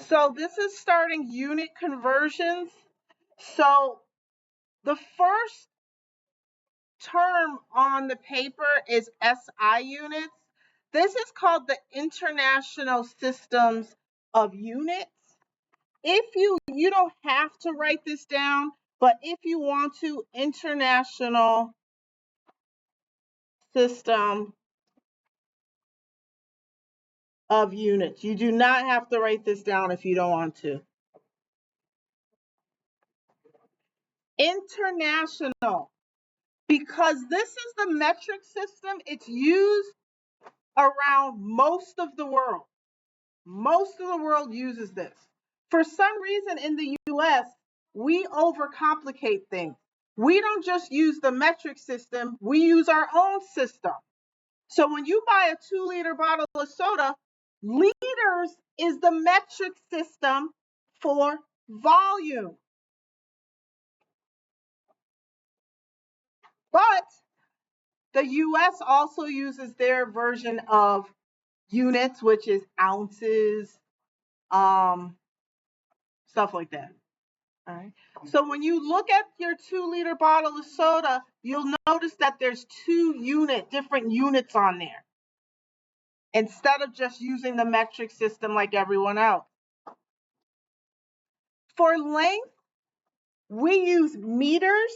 So this is starting unit conversions. So the first term on the paper is SI units. This is called the International Systems of Units. If you don't have to write this down, but if you want to, International System of Units. You do not have to write this down if you don't want to. International, because this is the metric system, it's used around most of the world. Most of the world uses this. For some reason in the US, we overcomplicate things. We don't just use the metric system, we use our own system. So when you buy a 2-liter bottle of soda, liters is the metric system for volume. But the US also uses their version of units, which is ounces, stuff like that. All right. So when you look at your 2-liter bottle of soda, you'll notice that there's different units on there, instead of just using the metric system like everyone else. For length, we use meters.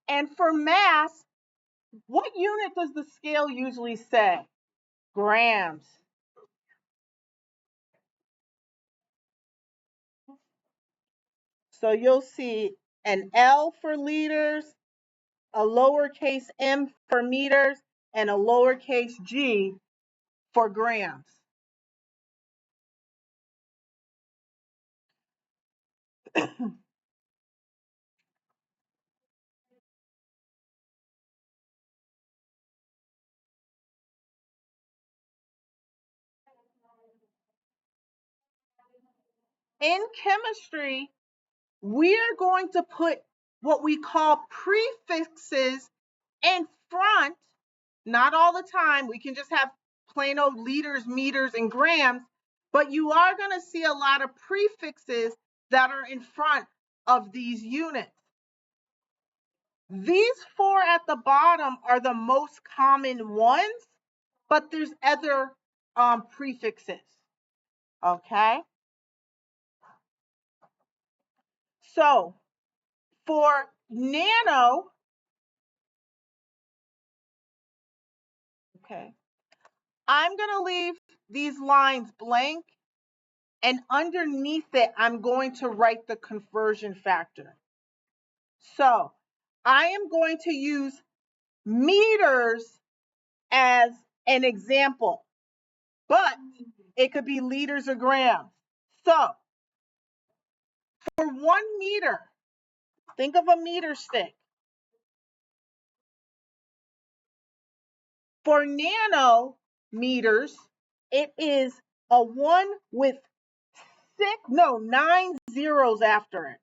And for mass, what unit does the scale usually say? Grams. So you'll see an L for liters, a lowercase m for meters, and a lowercase g for grams. In chemistry, we are going to put what we call prefixes in front. Not all the time. We can just have plain old liters, meters, and grams, but you are going to see a lot of prefixes that are in front of these units. These 4 at the bottom are the most common ones, but there's other prefixes. Okay? So for nano, okay, I'm going to leave these lines blank, and underneath it, I'm going to write the conversion factor. So I am going to use meters as an example, but it could be liters or grams. So for 1 meter, think of a meter stick. For nanometers, it is a 1 with 9 zeros after it.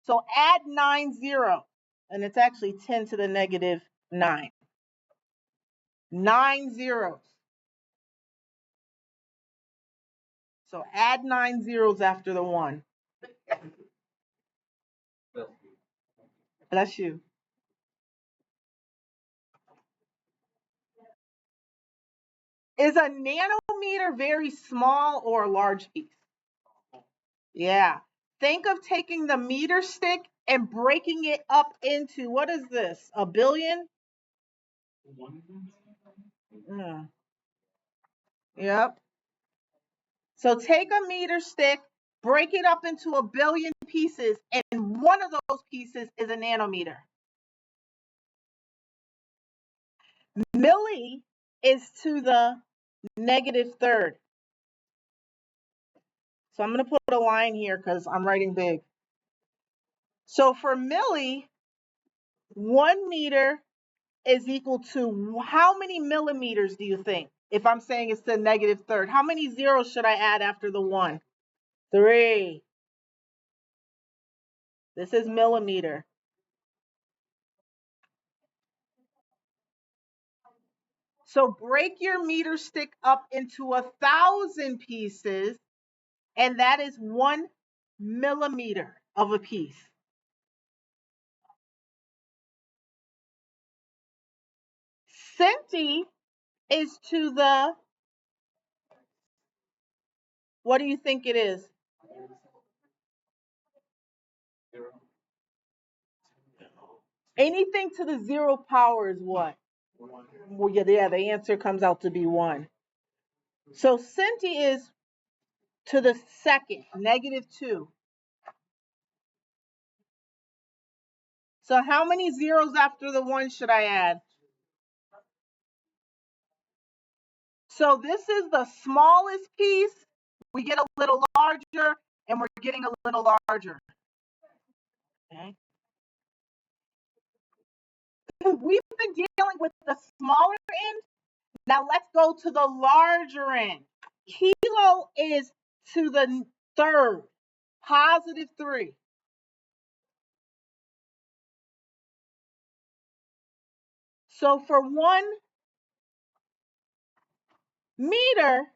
So add 9 zeros, and it's actually 10 to the negative 9. 9 zeros. So add 9 zeros after the 1. Bless you. Is a nanometer very small or a large piece? Yeah. Think of taking the meter stick and breaking it up into, what is this, a billion? Yep. So take a meter stick, break it up into a billion pieces, and one of those pieces is a nanometer. Milli is to the negative 3rd. So I'm going to put a line here because I'm writing big. So for milli, 1 meter is equal to how many millimeters do you think? If I'm saying it's the negative 3rd, how many zeros should I add after the 1? 3. This is millimeter. So break your meter stick up into 1,000 pieces, and that is 1 millimeter of a piece. Centi is to the, what do you think it is? Anything to the 0 power is what? Well, yeah, the answer comes out to be 1. So centi is to the second, -2. So how many zeros after the 1 should I add? So this is the smallest piece. We get a little larger, and we're getting a little larger. Okay. We've been dealing with the smaller end. Now let's go to the larger end. Kilo is to the third, +3. So for 1 meter,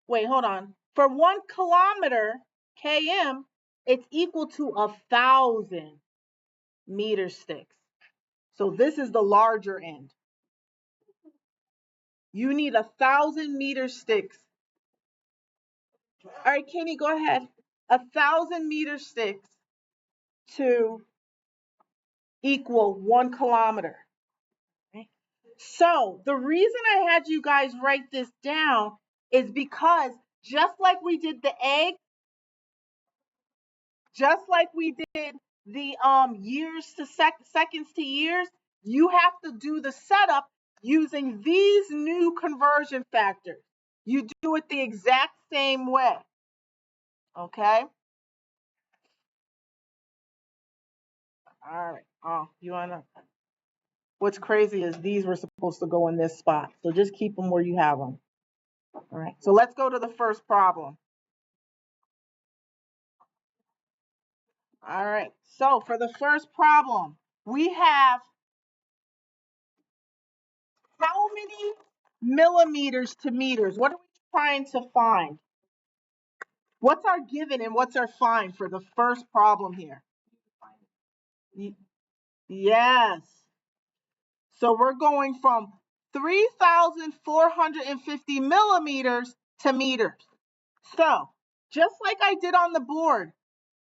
wait, hold on. For 1 kilometer, km, it's equal to 1,000 meter sticks. So this is the larger end. You need 1,000 meter sticks. All right, Kenny, go ahead. 1,000 meter sticks to equal 1 kilometer. Okay. So the reason I had you guys write this down is because just like we did the egg, just like we did the years to seconds to years, you have to do the setup using these new conversion factors. You do it the exact same way. Okay? All right. Oh, you wanna? What's crazy is these were supposed to go in this spot. So just keep them where you have them. All right. So let's go to the first problem. All right. So for the first problem, we have how many millimeters to meters? What are we trying to find? What's our given and what's our find for the first problem here? Yes. So we're going from 3,450 millimeters to meters. So just like I did on the board,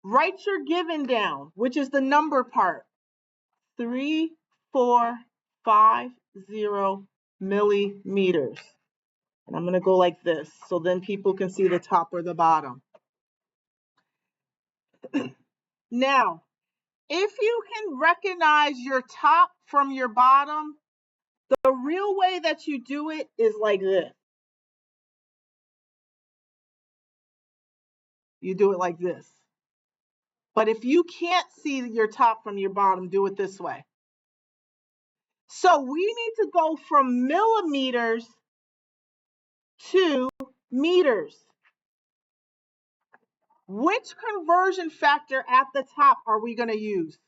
write your given down, which is the number part. 3,450 millimeters. And I'm going to go like this so then people can see the top or the bottom. Now, if you can recognize your top from your bottom, the real way that you do it is like this. You do it like this. But if you can't see your top from your bottom, do it this way. So we need to go from millimeters to meters. Which conversion factor at the top are we going to use?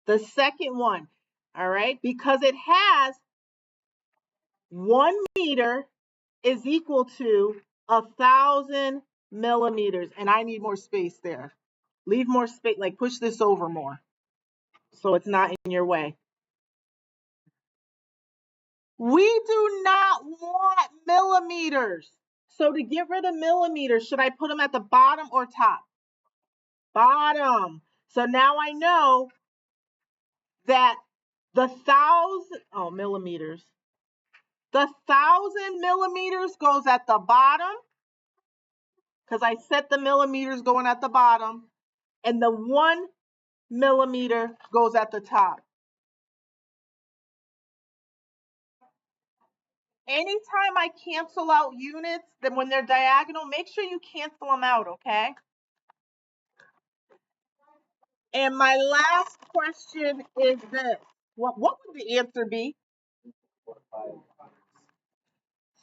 The second one, all right? Because it has 1 meter is equal to 1,000 millimeters. And I need more space there. Leave more space, like push this over more so it's not in your way. We do not want millimeters. So to get rid of millimeters, should I put them at the bottom or top? Bottom. So now I know that the millimeters. The 1,000 millimeters goes at the bottom because I set the millimeters going at the bottom, and the 1 millimeter goes at the top. Anytime I cancel out units, then when they're diagonal, make sure you cancel them out, okay? And my last question is this. What would the answer be?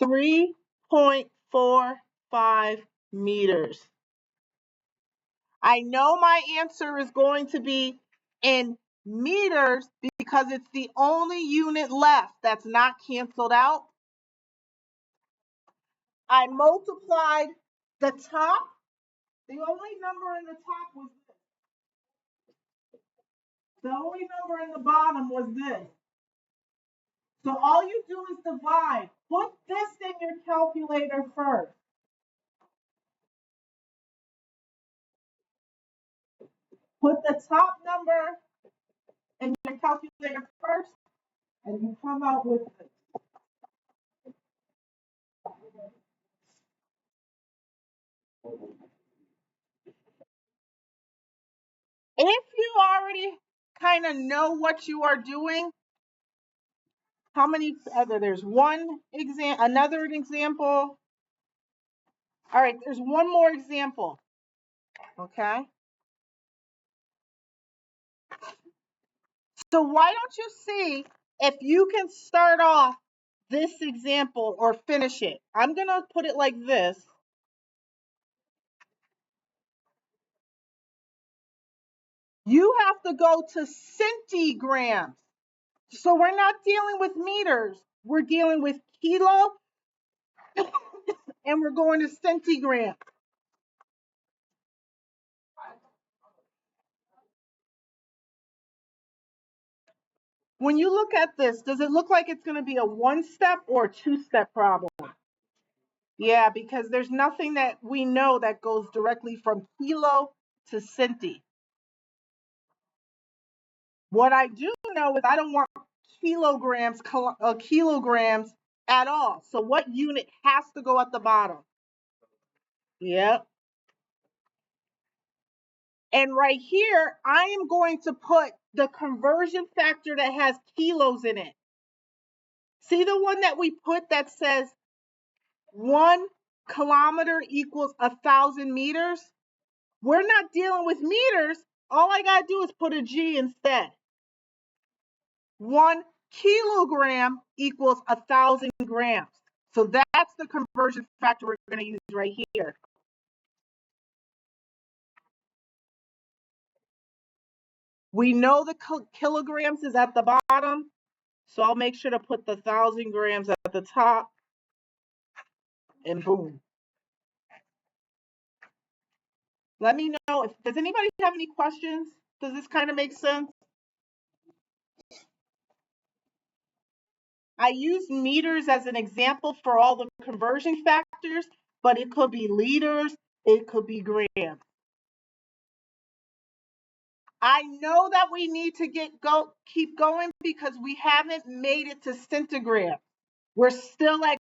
3.45 meters. I know my answer is going to be in meters because because it's the only unit left that's not canceled out. I multiplied the top. The only number in the top was this. The only number in the bottom was this. So all you do is divide. Put this in your calculator first. Put the top number in your calculator first, and you come out with this. If you already kind of know what you are doing, how many other, there's one example, another example. All right, there's one more example, okay? So why don't you see if you can start off this example or finish it? I'm gonna put it like this. You have to go to centigrams. So we're not dealing with meters. We're dealing with kilo and we're going to centigrams. When you look at this, does it look like it's going to be a one-step or a two-step problem? Yeah, because there's nothing that we know that goes directly from kilo to centi. What I do know is I don't want kilograms at all. So what unit has to go at the bottom? Yep. And right here, I am going to put the conversion factor that has kilos in it. See the one that we put that says 1 kilometer equals 1,000 meters? We're not dealing with meters. All I got to do is put a G instead. 1 kilogram equals 1,000 grams. So that's the conversion factor we're going to use right here. We know the kilograms is at the bottom, so I'll make sure to put the 1,000 grams at the top, and boom. Let me know does anybody have any questions? Does this kind of make sense? I use meters as an example for all the conversion factors, but it could be liters, it could be grams. I know that we need to keep going because we haven't made it to centigrams. We're still at